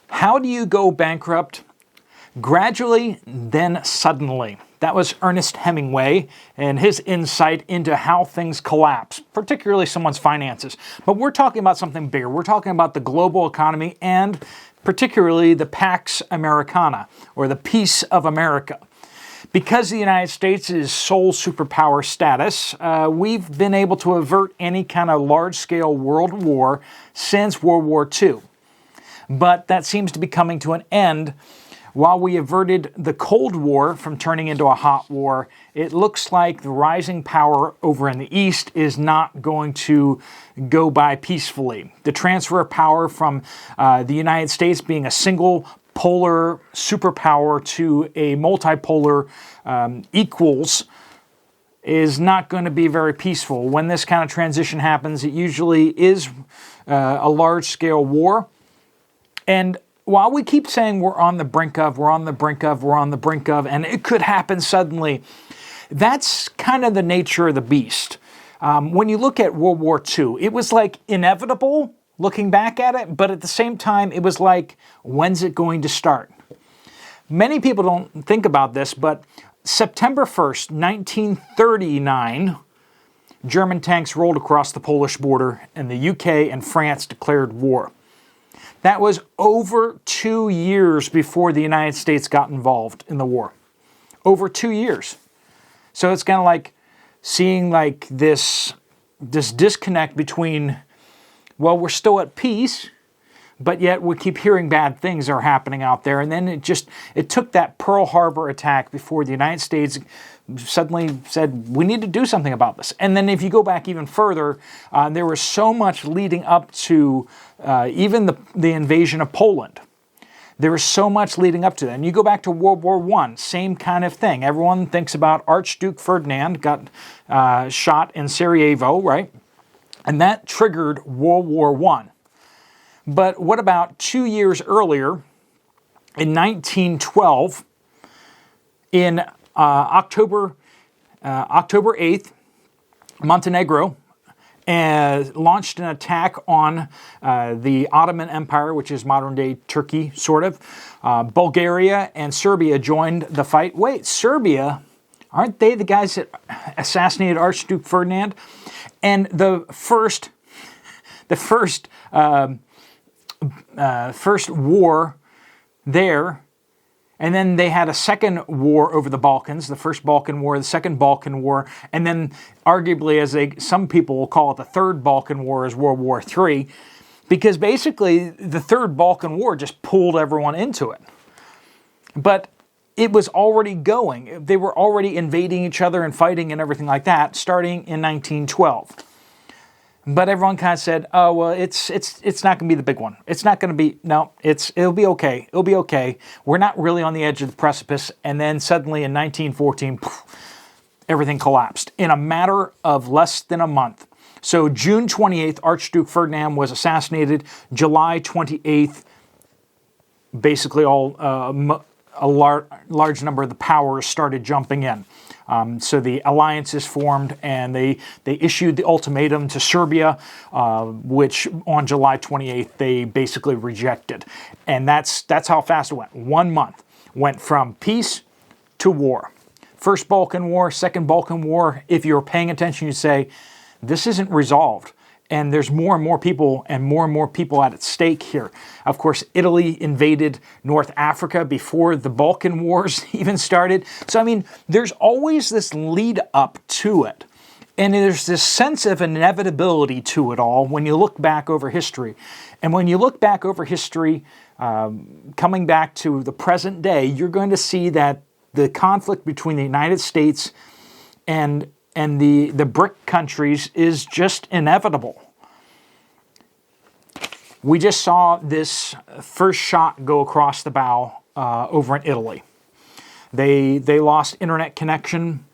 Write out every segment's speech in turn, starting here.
How do you go bankrupt? Gradually, then suddenly. That was Ernest Hemingway and his insight into how things collapse, particularly someone's finances. But we're talking about something bigger. We're talking about the global economy and particularly the Pax Americana, or the Peace of America. Because the United States is sole superpower status, we've been able to avert any kind of large-scale world war since World War II. But that seems to be coming to an end. While we averted the Cold War from turning into a hot war, it looks like the rising power over in the East is not going to go by peacefully. The transfer of power from the United States being a single polar superpower to a multipolar equals is not going to be very peaceful. When this kind of transition happens, it usually is a large-scale war. And while we keep saying we're on the brink of, and it could happen suddenly, that's kind of the nature of the beast. When you look at World War II, it was like inevitable looking back at it, but at the same time, it was like, when's it going to start? Many people don't think about this, but September 1st, 1939, German tanks rolled across the Polish border, and the UK and France declared war. That was over 2 years before the United States got involved in the war. Over 2 years. So it's kind of like seeing like this disconnect between, well, we're still at peace, but yet we keep hearing bad things are happening out there. And then it took that Pearl Harbor attack before the United States suddenly said, we need to do something about this. And then if you go back even further, there was so much leading up to even the invasion of Poland. There was so much leading up to that. And you go back to World War I, same kind of thing. Everyone thinks about Archduke Ferdinand got shot in Sarajevo, right? And that triggered World War I. But what about 2 years earlier, in 1912, in October 8th, Montenegro launched an attack on the Ottoman Empire, which is modern-day Turkey, sort of. Bulgaria and Serbia joined the fight. Wait, Serbia? Aren't they the guys that assassinated Archduke Ferdinand? And the first war there, and then they had a second war over the Balkans, the first Balkan War, the second Balkan War, and then arguably, some people will call it the third Balkan War, is World War III, because basically the third Balkan War just pulled everyone into it. But it was already going. They were already invading each other and fighting and everything like that, starting in 1912. But everyone kind of said, oh, well, it's not going to be the big one. It's not going to be, no, it'll be okay. It'll be okay. We're not really on the edge of the precipice. And then suddenly in 1914, everything collapsed in a matter of less than a month. So June 28th, Archduke Ferdinand was assassinated. July 28th, basically a large number of the powers started jumping in. So the alliances formed, and they issued the ultimatum to Serbia, which on July 28th they basically rejected. And that's how fast it went. 1 month. Went from peace to war. First Balkan War, second Balkan War. If you're paying attention, you say, this isn't resolved. And there's more and more people at stake here. Of course, Italy invaded North Africa before the Balkan Wars even started. So, I mean, there's always this lead up to it. And there's this sense of inevitability to it all when you look back over history. And when you look back over history, coming back to the present day, you're going to see that the conflict between the United States and the BRIC countries is just inevitable. We just saw this first shot go across the bow over in Italy. They lost internet connection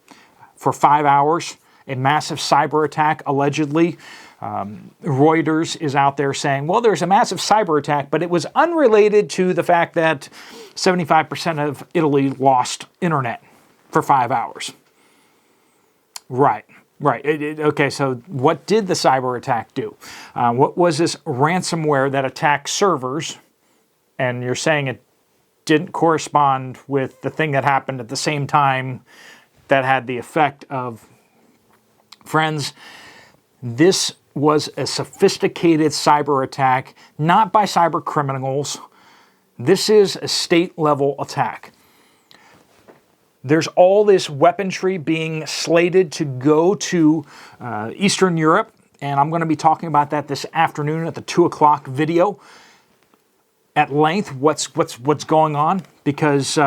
for 5 hours. A massive cyber attack, allegedly. Reuters is out there saying, well, there's a massive cyber attack, but it was unrelated to the fact that 75% of Italy lost internet for 5 hours. Right. Okay, so what did the cyber attack do? What was this ransomware that attacked servers and you're saying it didn't correspond with the thing that happened at the same time that had the effect of... Friends, this was a sophisticated cyber attack, not by cyber criminals. This is a state-level attack. There's all this weaponry being slated to go to Eastern Europe, and I'm going to be talking about that this afternoon at the 2 o'clock video at length, what's going on, because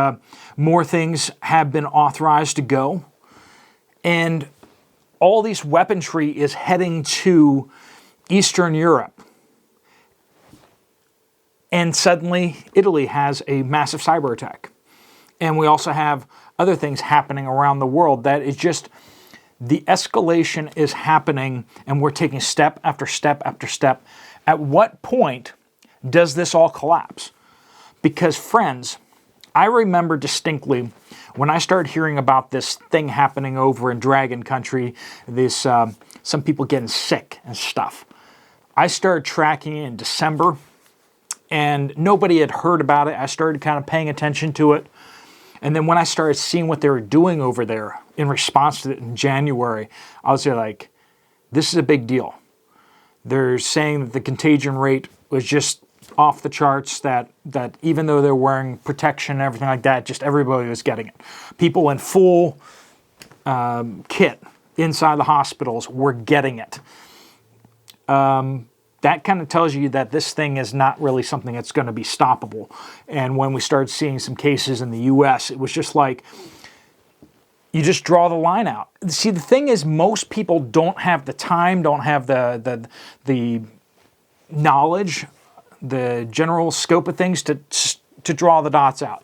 more things have been authorized to go. And all these weaponry is heading to Eastern Europe. And suddenly, Italy has a massive cyber attack. And we also have other things happening around the world that is just, the escalation is happening, and we're taking step after step after step. At what point does this all collapse? Because, friends, I remember distinctly when I started hearing about this thing happening over in Dragon Country, this some people getting sick and stuff. I started tracking it in December, and nobody had heard about it. I started kind of paying attention to it. And then when I started seeing what they were doing over there in response to it in January, I was like, this is a big deal. They're saying that the contagion rate was just off the charts, that even though they're wearing protection and everything like that, just everybody was getting it. People in full kit inside the hospitals were getting it. That kind of tells you that this thing is not really something that's going to be stoppable. And when we started seeing some cases in the U.S., it was just like, you just draw the line out. See, the thing is, most people don't have the time, don't have the knowledge, the general scope of things to draw the dots out.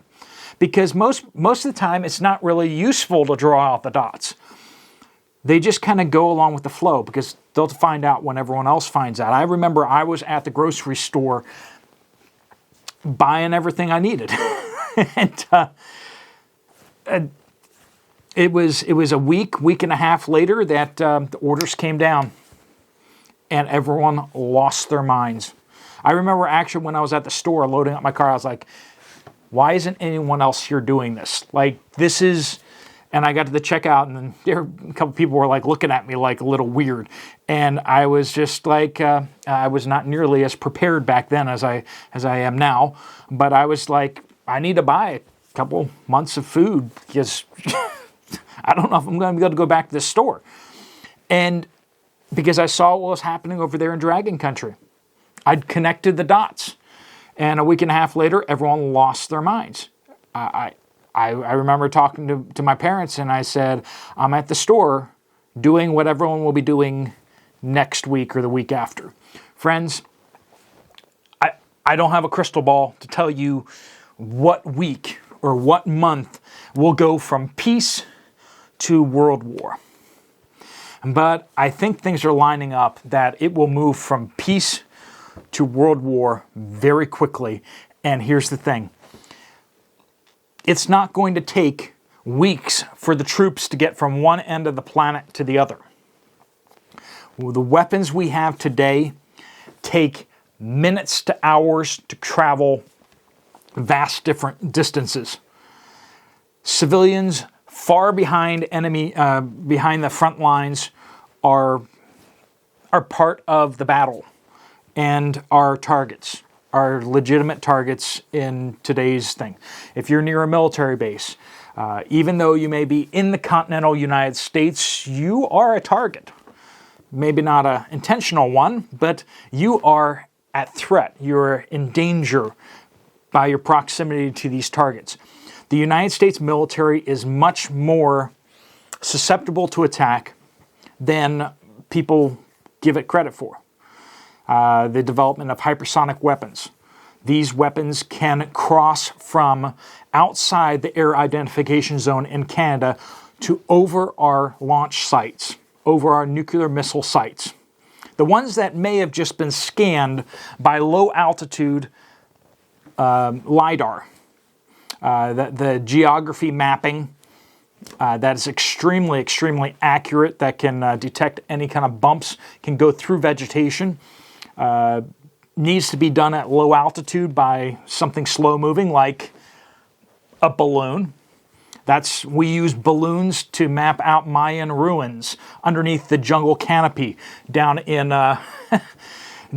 Because most of the time, it's not really useful to draw out the dots. They just kind of go along with the flow because they'll find out when everyone else finds out. I remember I was at the grocery store buying everything I needed. And it was a week and a half later that the orders came down and everyone lost their minds. I remember actually when I was at the store loading up my car, I was like, why isn't anyone else here doing this? Like, this is... And I got to the checkout, and then there, a couple people were like looking at me like a little weird. And I was just like, I was not nearly as prepared back then as I am now. But I was like, I need to buy a couple months of food because I don't know if I'm going to be able to go back to the store. And because I saw what was happening over there in Dragon Country, I'd connected the dots. And a week and a half later, everyone lost their minds. I remember talking to my parents, and I said, I'm at the store doing what everyone will be doing next week or the week after. Friends, I don't have a crystal ball to tell you what week or what month will go from peace to world war. But I think things are lining up that it will move from peace to world war very quickly. And here's the thing. It's not going to take weeks for the troops to get from one end of the planet to the other. The weapons we have today take minutes to hours to travel vast different distances. Civilians far behind enemy, behind the front lines are part of the battle and are targets. Are legitimate targets in today's thing. If you're near a military base, even though you may be in the continental United States, you are a target. Maybe not an intentional one, but you are at threat. You're in danger by your proximity to these targets. The United States military is much more susceptible to attack than people give it credit for. The development of hypersonic weapons. These weapons can cross from outside the air identification zone in Canada to over our launch sites, over our nuclear missile sites. The ones that may have just been scanned by low altitude LiDAR. The geography mapping that is extremely, extremely accurate, that can detect any kind of bumps, can go through vegetation. needs to be done at low altitude by something slow moving like a balloon. We use balloons to map out Mayan ruins underneath the jungle canopy down in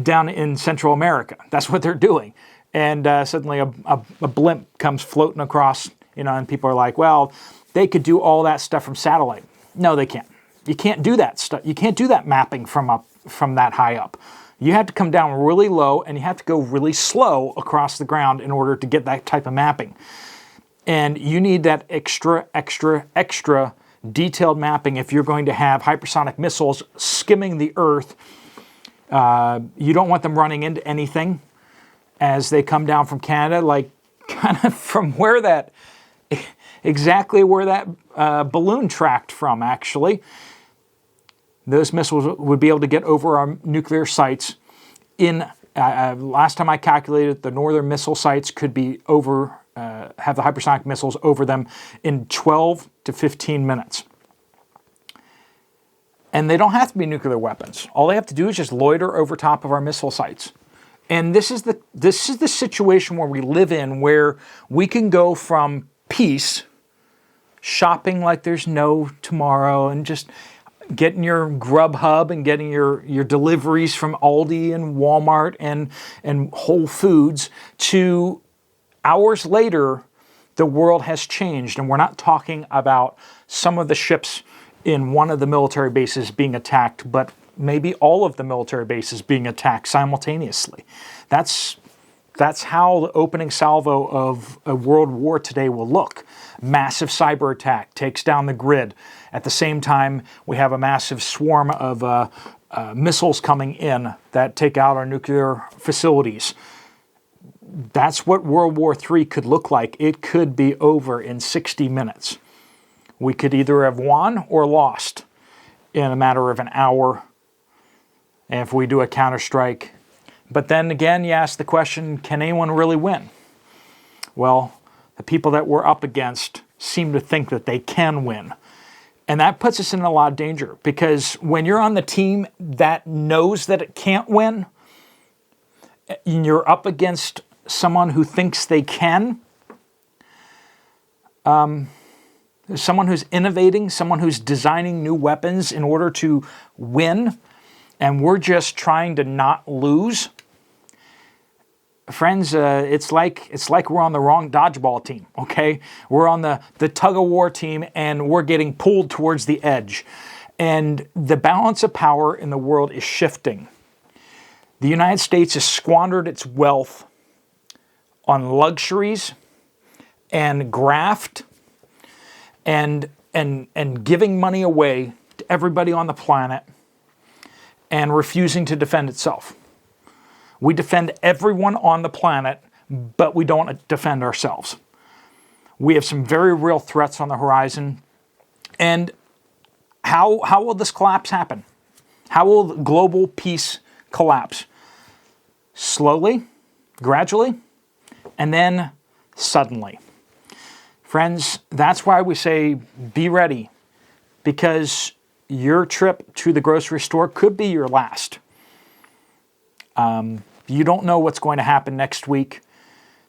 down in Central America. That's what they're doing. And suddenly a blimp comes floating across, and people are like, well, they could do all that stuff from satellite. No, they can't. You can't do that stuff. You can't do that mapping from that high up. You have to come down really low, and you have to go really slow across the ground in order to get that type of mapping. And you need that extra detailed mapping if you're going to have hypersonic missiles skimming the Earth. You don't want them running into anything as they come down from Canada, like kind of from exactly where that balloon tracked from, actually. Those missiles would be able to get over our nuclear sites in, last time I calculated, the northern missile sites could be over, have the hypersonic missiles over them in 12 to 15 minutes. And they don't have to be nuclear weapons. All they have to do is just loiter over top of our missile sites. And this is the situation where we live in, where we can go from peace, shopping like there's no tomorrow, and just getting your Grubhub and getting your deliveries from Aldi and Walmart and Whole Foods, to hours later, the world has changed. And we're not talking about some of the ships in one of the military bases being attacked, but maybe all of the military bases being attacked simultaneously. That's how the opening salvo of a world war today will look. Massive cyber attack takes down the grid. At the same time, we have a massive swarm of missiles coming in that take out our nuclear facilities. That's what World War III could look like. It could be over in 60 minutes. We could either have won or lost in a matter of an hour if we do a counterstrike. But then again, you ask the question, can anyone really win? Well, the people that we're up against seem to think that they can win. And that puts us in a lot of danger, because when you're on the team that knows that it can't win, and you're up against someone who thinks they can, someone who's innovating, someone who's designing new weapons in order to win, and we're just trying to not lose. Friends, it's like we're on the wrong dodgeball team, okay? We're on the tug-of-war team, and we're getting pulled towards the edge. And the balance of power in the world is shifting. The United States has squandered its wealth on luxuries and graft and giving money away to everybody on the planet and refusing to defend itself. We defend everyone on the planet, but we don't defend ourselves. We have some very real threats on the horizon. And how will this collapse happen? How will global peace collapse? Slowly, gradually, and then suddenly. Friends, that's why we say be ready, because your trip to the grocery store could be your last. You don't know what's going to happen next week,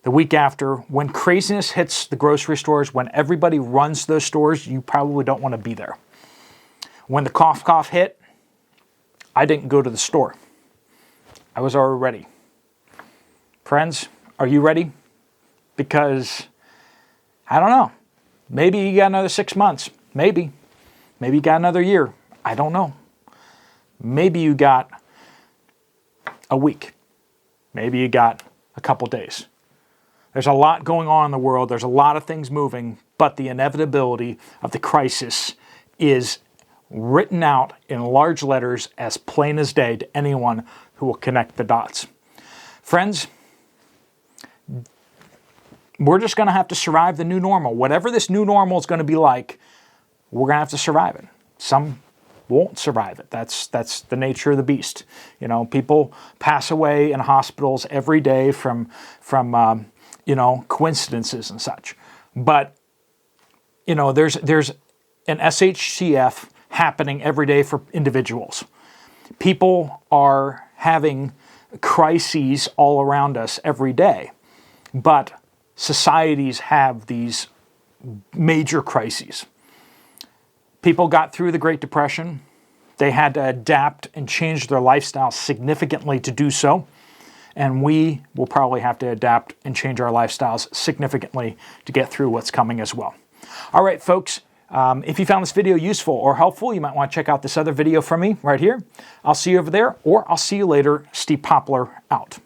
the week after. When craziness hits the grocery stores, when everybody runs to those stores, you probably don't want to be there. When the cough hit, I didn't go to the store. I was already ready. Friends, are you ready? Because, I don't know, maybe you got another 6 months. Maybe you got another year. I don't know. Maybe you got a week. Maybe you got a couple days. There's a lot going on in the world. There's a lot of things moving, but the inevitability of the crisis is written out in large letters as plain as day to anyone who will connect the dots. Friends, we're just going to have to survive the new normal. Whatever this new normal is going to be like, we're going to have to survive it. Some won't survive it. That's the nature of the beast. People pass away in hospitals every day from coincidences and such. But there's an SHCF happening every day for individuals. People are having crises all around us every day, but societies have these major crises. People got through the Great Depression. They had to adapt and change their lifestyle significantly to do so. And we will probably have to adapt and change our lifestyles significantly to get through what's coming as well. All right, folks, if you found this video useful or helpful, you might want to check out this other video from me right here. I'll see you over there, or I'll see you later. Steve Poplar out.